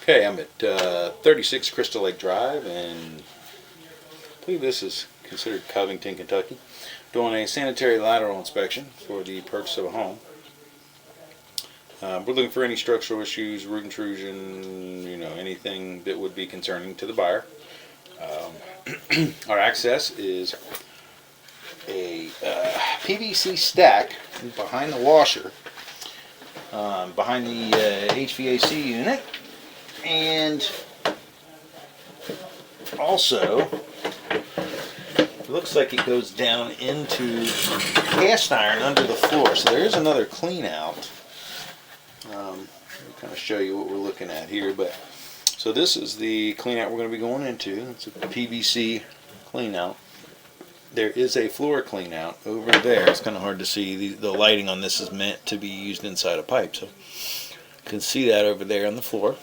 Okay, I'm at 36 Crystal Lake Drive, and I believe this is considered Covington, Kentucky. Doing a sanitary lateral inspection for the purchase of a home. We're looking for any structural issues, root intrusion, anything that would be concerning to the buyer. Our access is a PVC stack behind the washer, behind the HVAC unit, and also it looks like it goes down into cast iron under the floor. So there is another clean out. I'll kind of show you what we're looking at here. But so this is the clean out we're going to be going into. It's a PVC clean out. There is a floor clean out over there. It's kind of hard to see. The lighting on this is meant to be used inside a pipe, so you can see that over there on the floor.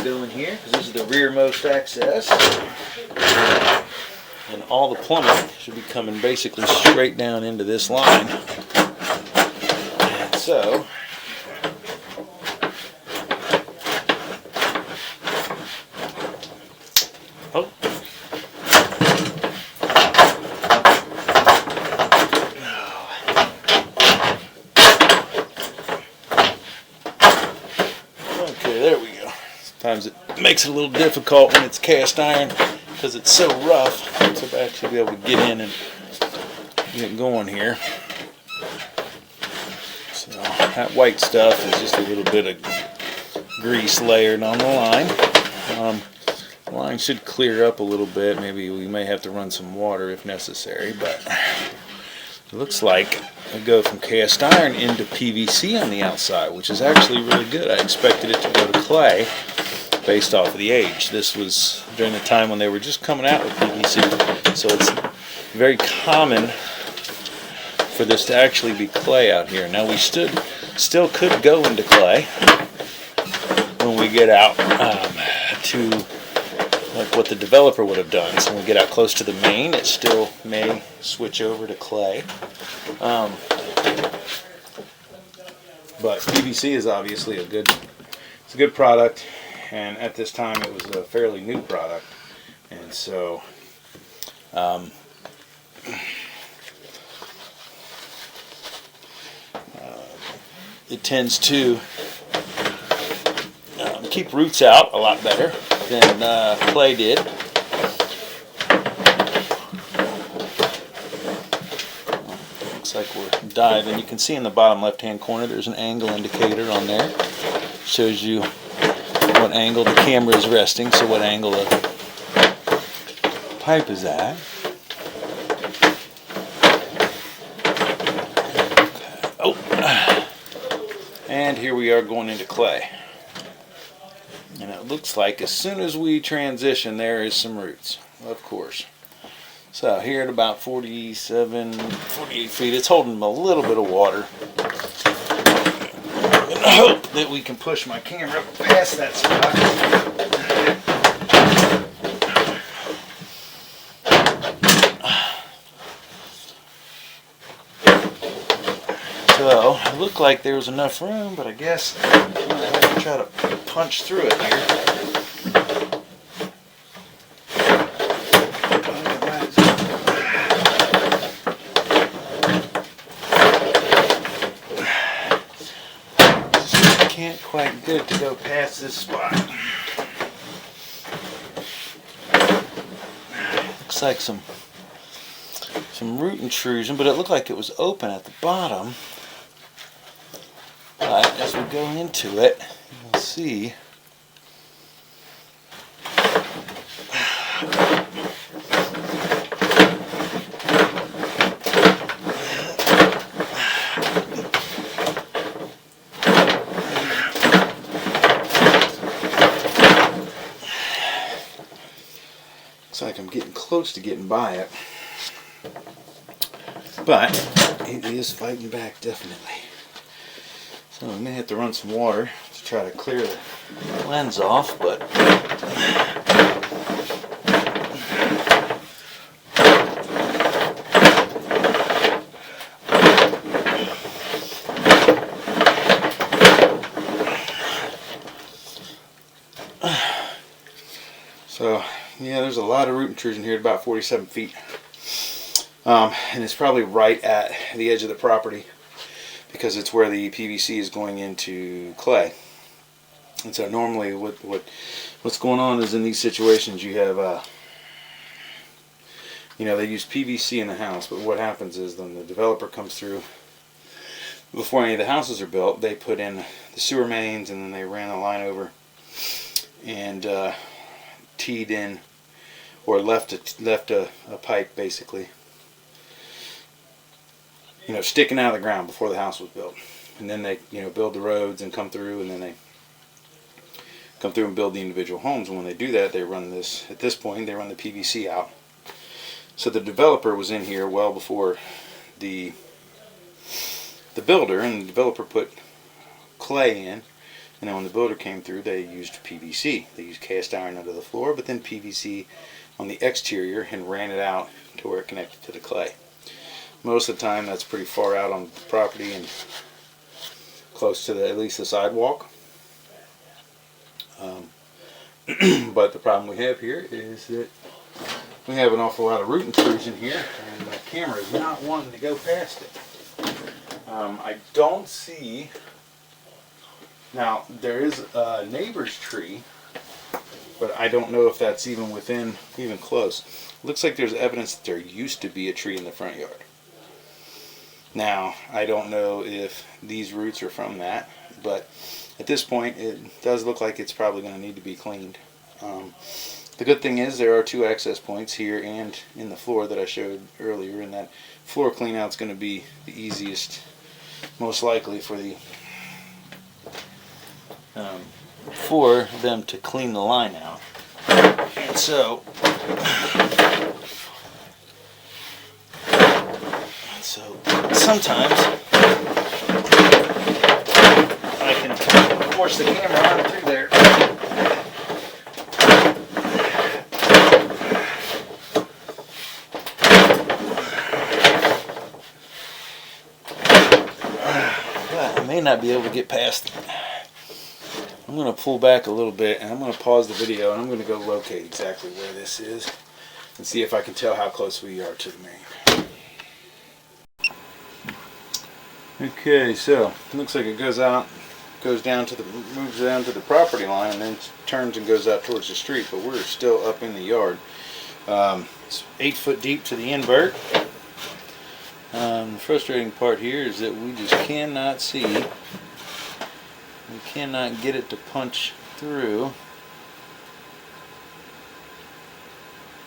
Go in here because this is the rearmost access, and all the plumbing should be coming basically straight down into this line. And so okay, there we go. Sometimes it makes it a little difficult when it's cast iron because it's so rough to actually be able to get in and get going here. So that white stuff is just a little bit of grease layered on the line. The line should clear up a little bit. Maybe we may have to run some water if necessary, but it looks like I go from cast iron into PVC on the outside, which is actually really good. I expected it to go to clay based off of the age. This was during the time when they were just coming out with PVC, so it's very common for this to actually be clay out here. Now we still could go into clay when we get out to like what the developer would have done. So when we get out close to the main, it still may switch over to clay. But PVC is obviously a good product, and at this time it was a fairly new product, and so it tends to keep roots out a lot better than clay did. Looks like we're diving. You can see in the bottom left hand corner there's an angle indicator on there. Shows you what angle the camera is resting, so what angle the pipe is at. Oh, and here we are going into clay. And it looks like as soon as we transition, there is some roots, of course. So here at about 48 feet, it's holding a little bit of water. I'm going to hope that we can push my camera past that spot. So it looked like there was enough room, but I guess I'm going to have to try to punch through it here. Can't quite get it to go past this spot. Looks like some root intrusion, but it looked like it was open at the bottom. But as we go into it, you'll see looks like I'm getting close to getting by it, but it is fighting back definitely. So we may have to run some water to try to clear the lens off, but a lot of root intrusion here at about 47 feet. And it's probably right at the edge of the property because it's where the PVC is going into clay. And so normally what's going on is in these situations you have they use PVC in the house, but what happens is when the developer comes through, before any of the houses are built, they put in the sewer mains and then they ran the line over and teed in or left a pipe basically, sticking out of the ground before the house was built. And then they build the roads and come through, and then they come through and build the individual homes. And when they do that, they run this, at this point, they run the PVC out. So the developer was in here well before the builder, and the developer put clay in, and then when the builder came through, they used PVC. They used cast iron under the floor, but then PVC on the exterior and ran it out to where it connected to the clay. Most of the time that's pretty far out on the property and close to at least the sidewalk. But the problem we have here is that we have an awful lot of root intrusion here, and the camera is not wanting to go past it. I don't see. Now there is a neighbor's tree, but I don't know if that's even close. Looks like there's evidence that there used to be a tree in the front yard. Now I don't know if these roots are from that, but at this point it does look like it's probably going to need to be cleaned. The good thing is there are two access points here and in the floor that I showed earlier, and that floor clean out is going to be the easiest, most likely for them to clean the line out. And so sometimes I can force the camera on through there. But I may not be able to get past it. I'm going to pull back a little bit and I'm going to pause the video and I'm going to go locate exactly where this is and see if I can tell how close we are to the main. Okay, so it looks like it moves down to the property line and then turns and goes out towards the street, but we're still up in the yard. It's 8 foot deep to the invert. The frustrating part here is that we just cannot see. We cannot get it to punch through.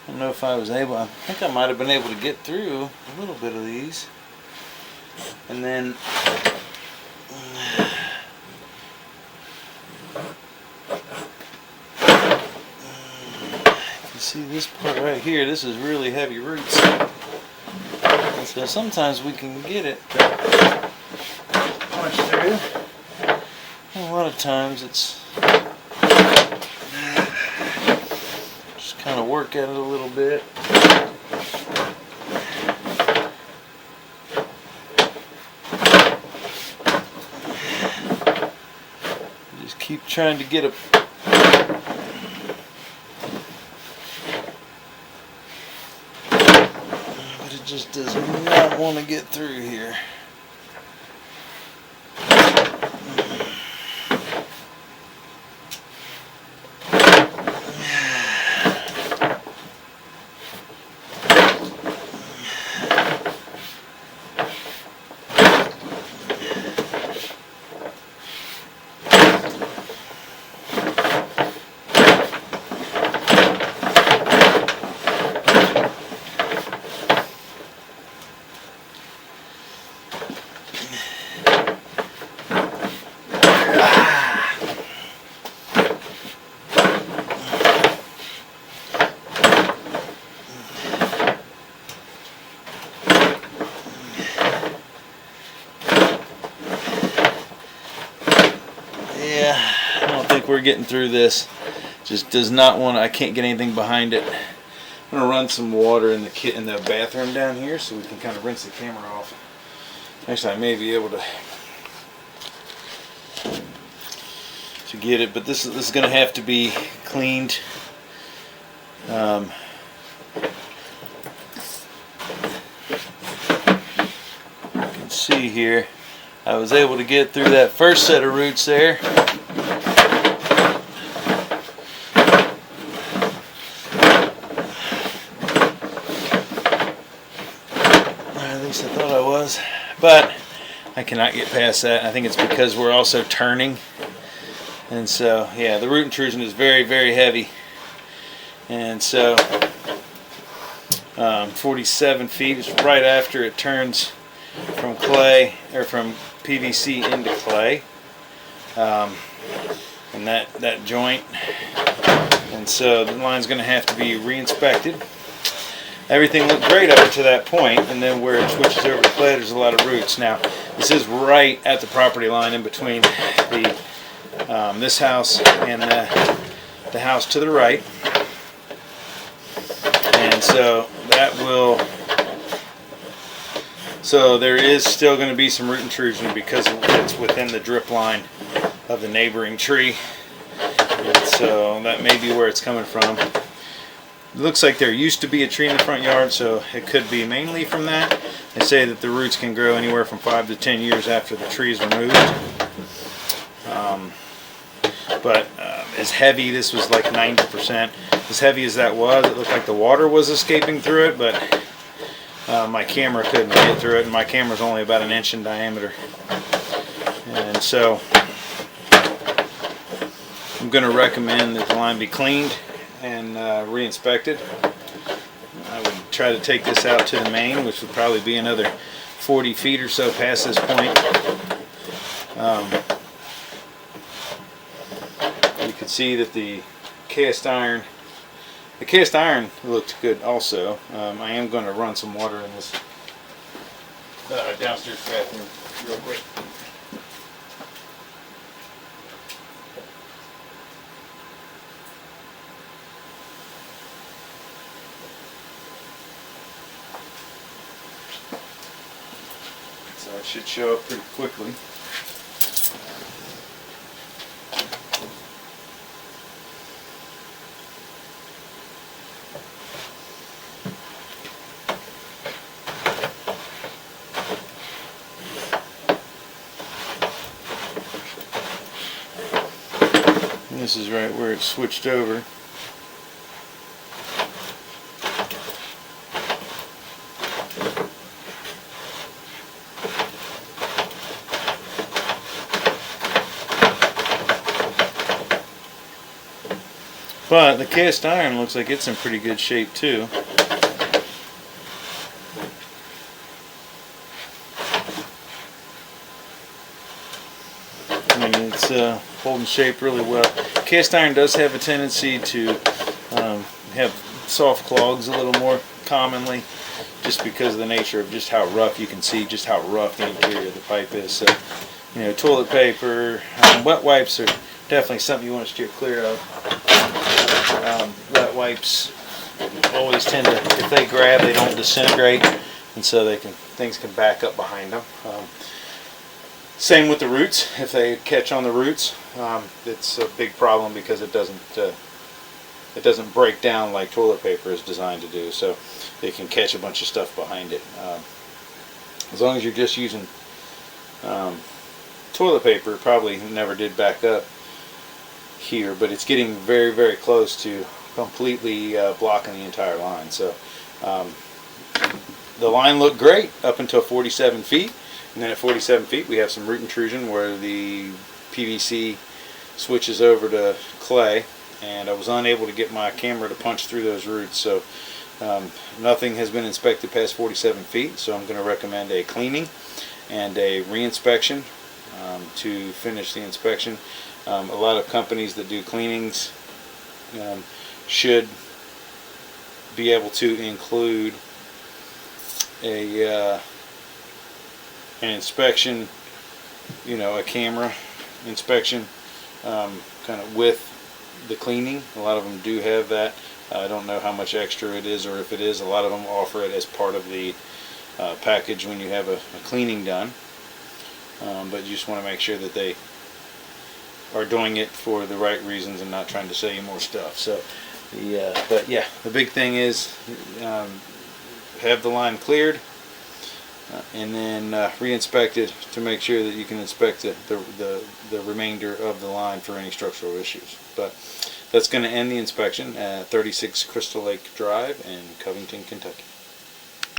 I don't know if I was able. I think I might have been able to get through a little bit of these. And then you see this part right here, this is really heavy roots. And so sometimes we can get it to punch through. And a lot of times it's just kind of work at it a little bit. Keep trying to get a but it just does not want to get through here. We're getting through this. Just does not want to. I can't get anything behind it. I'm gonna run some water in the bathroom down here so we can kind of rinse the camera off. Actually, I may be able to get it, but this is going to have to be cleaned. can see here, I was able to get through that first set of roots there. At least I thought I was, but I cannot get past that. I think it's because we're also turning, and so yeah, the root intrusion is very, very heavy, and so 47 feet is right after it turns from clay, or from PVC into clay, and that joint, and so the line's going to have to be re-inspected. Everything looked great up to that point, and then where it switches over to clay, there's a lot of roots. Now, this is right at the property line in between the this house and the house to the right, and so that will. So there is still going to be some root intrusion because it's within the drip line of the neighboring tree, and so that may be where it's coming from. It looks like there used to be a tree in the front yard, so it could be mainly from that. They say that the roots can grow anywhere from 5 to 10 years after the tree is removed. But as heavy, this was like 90%. As heavy as that was, it looked like the water was escaping through it, but my camera couldn't get through it, and my camera's only about 1 inch in diameter. And so I'm going to recommend that the line be cleaned and re-inspected. I would try to take this out to the main, which would probably be another 40 feet or so past this point. You can see that the cast iron looked good also. I am going to run some water in this downstairs bathroom real quick. So it should show up pretty quickly. And this is right where it switched over. But the cast iron looks like it's in pretty good shape too. I mean, it's holding shape really well. Cast iron does have a tendency to have soft clogs a little more commonly, just because of the nature of just how rough, you can see just how rough the interior of the pipe is. So, you know, toilet paper, wet wipes are definitely something you want to steer clear of. Wet wipes always tend to, if they grab, they don't disintegrate, and so things can back up behind them. Same with the roots. If they catch on the roots, it's a big problem because it doesn't break down like toilet paper is designed to do. So they can catch a bunch of stuff behind it. As long as you're just using toilet paper, it probably never did back up here, but it's getting very, very close to completely blocking the entire line. So the line looked great up until 47 feet, and then at 47 feet we have some root intrusion where the PVC switches over to clay, and I was unable to get my camera to punch through those roots. So nothing has been inspected past 47 feet, so I'm going to recommend a cleaning and a re-inspection to finish the inspection. A lot of companies that do cleanings should be able to include an inspection, a camera inspection, kind of with the cleaning. A lot of them do have that. I don't know how much extra it is, or if it is, a lot of them offer it as part of the package when you have a cleaning done. But you just want to make sure that they are doing it for the right reasons and not trying to sell you more stuff. So, but yeah, the big thing is have the line cleared, and then re-inspect it to make sure that you can inspect the remainder of the line for any structural issues. But that's going to end the inspection at 36 Crystal Lake Drive in Covington, Kentucky.